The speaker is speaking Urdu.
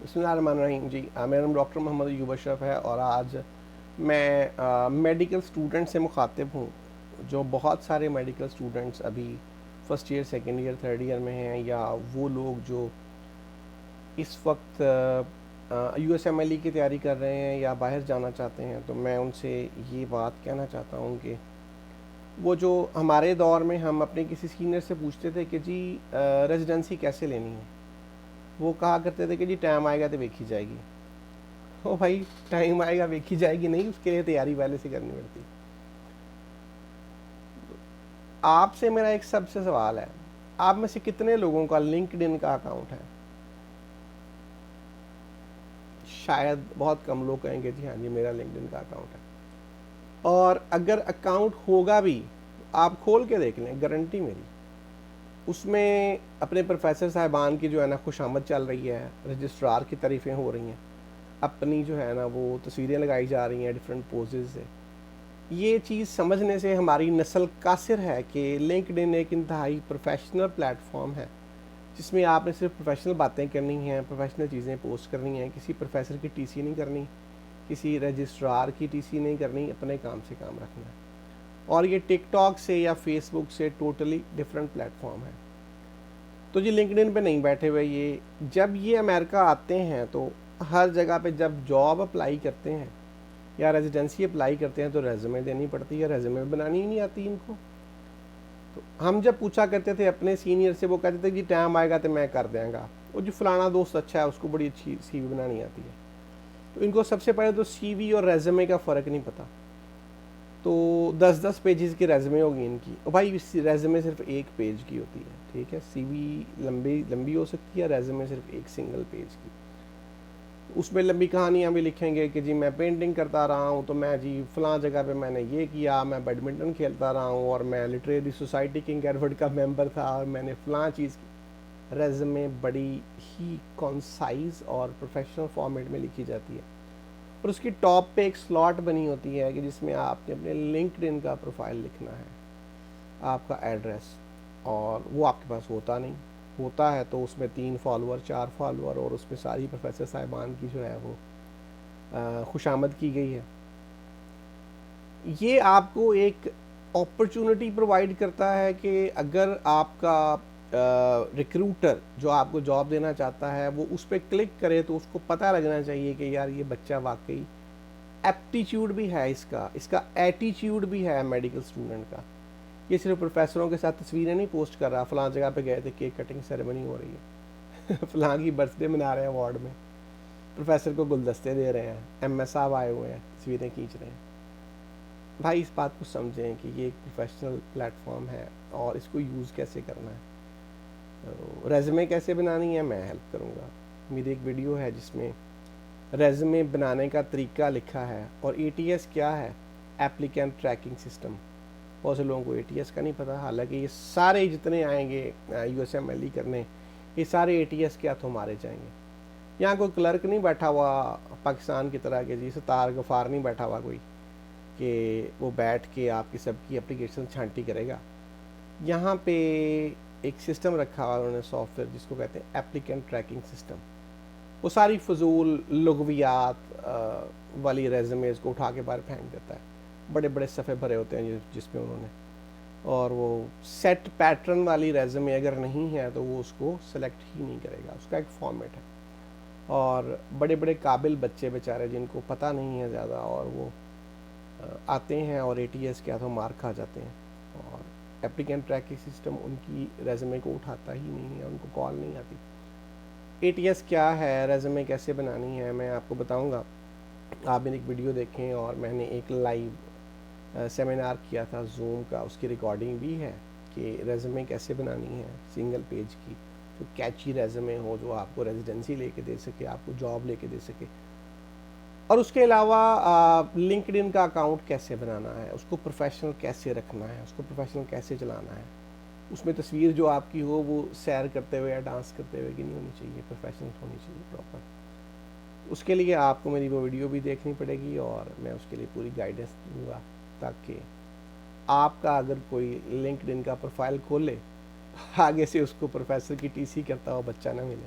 بسم اللہ الرحمن الرحیم جی، میرا نام ڈاکٹر محمد ایوب اشرف ہے اور آج میں میڈیکل اسٹوڈنٹ سے مخاطب ہوں جو بہت سارے میڈیکل اسٹوڈنٹس ابھی first year second year third year میں ہیں، یا وہ لوگ جو اس وقت U S M L E کی تیاری کر رہے ہیں یا باہر جانا چاہتے ہیں. تو میں ان سے یہ بات کہنا چاہتا ہوں کہ وہ جو ہمارے دور میں ہم اپنے کسی سینئر سے پوچھتے تھے کہ جی ریزیڈنسی کیسے لینی ہے، وہ کہا کرتے تھے کہ جی ٹائم آئے گا تو ویکھی جائے گی. او بھائی، ٹائم آئے گا ویکھی جائے گی نہیں، اس کے لیے تیاری پہلے سے کرنی پڑتی. آپ سے میرا ایک سب سے سوال ہے، آپ میں سے کتنے لوگوں کا لنکڈ ان کا اکاؤنٹ ہے؟ شاید بہت کم لوگ کہیں گے جی ہاں جی میرا لنکڈ ان کا اکاؤنٹ ہے. اور اگر اکاؤنٹ ہوگا بھی آپ کھول کے دیکھ لیں، گارنٹی میری اس میں اپنے پروفیسر صاحبان کی جو ہے نا خوش آمد چل رہی ہے، رجسٹرار کی تعریفیں ہو رہی ہیں، اپنی جو ہے نا وہ تصویریں لگائی جا رہی ہیں ڈفرینٹ پوزز سے. یہ چیز سمجھنے سے ہماری نسل قاصر ہے کہ لنکڈ ان ایک انتہائی پروفیشنل پلیٹ فارم ہے جس میں آپ نے صرف پروفیشنل باتیں کرنی ہیں، پروفیشنل چیزیں پوسٹ کرنی ہیں، کسی پروفیسر کی ٹی سی نہیں کرنی، کسی رجسٹرار کی ٹی سی نہیں کرنی، اپنے کام سے کام رکھنا ہے. اور یہ ٹک ٹاک سے یا فیس بک سے ٹوٹلی ڈفرینٹ پلیٹ فارم ہے. تو جی لنکڈ ان پہ نہیں بیٹھے ہوئے، یہ جب یہ امریکہ آتے ہیں تو ہر جگہ پہ جب جاب اپلائی کرتے ہیں یا ریزیڈنسی اپلائی کرتے ہیں تو ریزومے دینی پڑتی ہے، ریزومے بنانی ہی نہیں آتی ان کو. تو ہم جب پوچھا کرتے تھے اپنے سینئر سے، وہ کہتے تھے جی ٹائم آئے گا تو میں کر دیں گا، وہ جو فلانا دوست اچھا ہے اس کو بڑی اچھی سی وی بنانی آتی ہے. تو ان کو سب سے پہلے تو سی وی اور ریزومے کا فرق نہیں پتا. تو 10 پیجز کی ریزومے ہوگی ان کی، اور بھائی ریزومے صرف ایک پیج کی ہوتی ہے، ٹھیک ہے. سی وی لمبی ہو سکتی ہے، ریزومے صرف ایک سنگل پیج کی. اس میں لمبی کہانیاں بھی لکھیں گے کہ جی میں پینٹنگ کرتا رہا ہوں، تو میں جی فلاں جگہ پہ میں نے یہ کیا، میں بیڈمنٹن کھیلتا رہا ہوں، اور میں لٹریری سوسائٹی کنگ ایڈورڈ کا ممبر تھا، اور میں نے فلاں چیز کی. ریزومے بڑی ہی کانسائز اور پروفیشنل فارمیٹ میں لکھی جاتی ہے، اور اس کی ٹاپ پہ ایک سلاٹ بنی ہوتی ہے کہ جس میں آپ نے اپنے لنکڈ ان کا پروفائل لکھنا ہے، آپ کا ایڈریس. اور وہ آپ کے پاس ہوتا نہیں، ہوتا ہے تو اس میں 3 فالوور 4 فالوور، اور اس میں ساری پروفیسر صاحبان کی جو ہے وہ خوش آمد کی گئی ہے. یہ آپ کو ایک اپرچونٹی پرووائڈ کرتا ہے کہ اگر آپ کا ریکروٹر جو آپ کو جاب دینا چاہتا ہے وہ اس پہ کلک کرے تو اس کو پتہ لگنا چاہیے کہ یار یہ بچہ واقعی ایپٹیچیوڈ بھی ہے، اس کا ایٹیچیوڈ بھی ہے میڈیکل اسٹوڈنٹ کا. یہ صرف پروفیسروں کے ساتھ تصویریں نہیں پوسٹ کر رہا، فلاں جگہ پہ گئے تھے کیک کٹنگ سیریمنی ہو رہی ہے فلاں کی برتھ ڈے منا رہے ہیں وارڈ میں، پروفیسر کو گلدستے دے رہے ہیں، ایم ایس صاحب آئے ہوئے ہیں تصویریں کھینچ رہے ہیں. بھائی اس بات کو سمجھیں کہ یہ ایک پروفیشنل پلیٹ فارم ہے اور اس کو یوز کیسے کرنا ہے. ریزومے کیسے بنانی ہے میں ہیلپ کروں گا. میری ایک ویڈیو ہے جس میں ریزومے بنانے کا طریقہ لکھا ہے. اور اے ٹی ایس کیا ہے؟ Applicant tracking system. بہت سے لوگوں کو اے ٹی ایس کا نہیں پتا، حالانکہ یہ سارے جتنے آئیں گے U S M L E کرنے، یہ سارے اے ٹی ایس کے ہاتھوں مارے جائیں گے. یہاں کوئی کلرک نہیں بیٹھا ہوا پاکستان کی طرح کہ جی ستار غفار نہیں بیٹھا ہوا کوئی کہ وہ بیٹھ کے آپ کی سب کی اپلیکیشن چھانٹی کرے گا. یہاں پہ ایک سسٹم رکھا ہوا انہوں نے سافٹ ویئر جس کو کہتے ہیں ایپلیکینٹ ٹریکنگ سسٹم. وہ ساری فضول لغویات والی ریزومیز کو اٹھا کے باہر پھینک دیتا ہے. بڑے بڑے صفحے بھرے ہوتے ہیں جس میں انہوں نے، اور وہ سیٹ پیٹرن والی ریزومے اگر نہیں ہے تو وہ اس کو سلیکٹ ہی نہیں کرے گا. اس کا ایک فارمیٹ ہے. اور بڑے بڑے قابل بچے بیچارے جن کو پتہ نہیں ہے زیادہ، اور وہ آتے ہیں اور اے ٹی ایس کے ہاتھوں مار کھا جاتے ہیں. اور ایپلیکینٹ ٹریکنگ سسٹم ان کی ریزومے کو اٹھاتا ہی نہیں ہے، ان کو کال نہیں آتی. اے ٹی ایس کیا ہے، ریزومے کیسے بنانی ہے، میں آپ کو بتاؤں گا. آپ میری ایک ویڈیو دیکھیں، اور میں نے ایک لائیو سیمینار کیا تھا زوم کا، اس کی ریکارڈنگ بھی ہے کہ ریزومے کیسے بنانی ہے سنگل پیج کی، جو کیچی ریزومے ہو، جو آپ کو ریزیڈنسی لے کے دے سکے، آپ کو جاب لے کے دے سکے. اور اس کے علاوہ لنکڈ ان کا اکاؤنٹ کیسے بنانا ہے، اس کو پروفیشنل کیسے رکھنا ہے، اس کو پروفیشنل کیسے چلانا ہے. اس میں تصویر جو آپ کی ہو وہ سیر کرتے ہوئے یا ڈانس کرتے ہوئے کی نہیں ہونی چاہیے، پروفیشنل ہونی چاہیے پراپر. اس کے لیے آپ کو میری وہ ویڈیو بھی دیکھنی پڑے گی، اور میں اس کے لیے پوری گائیڈنس دوں گا تاکہ آپ کا اگر کوئی لنکڈ ان کا پروفائل کھولے آگے سے اس کو پروفیسر کی ٹی سی کرتا ہوا بچہ نہ ملے.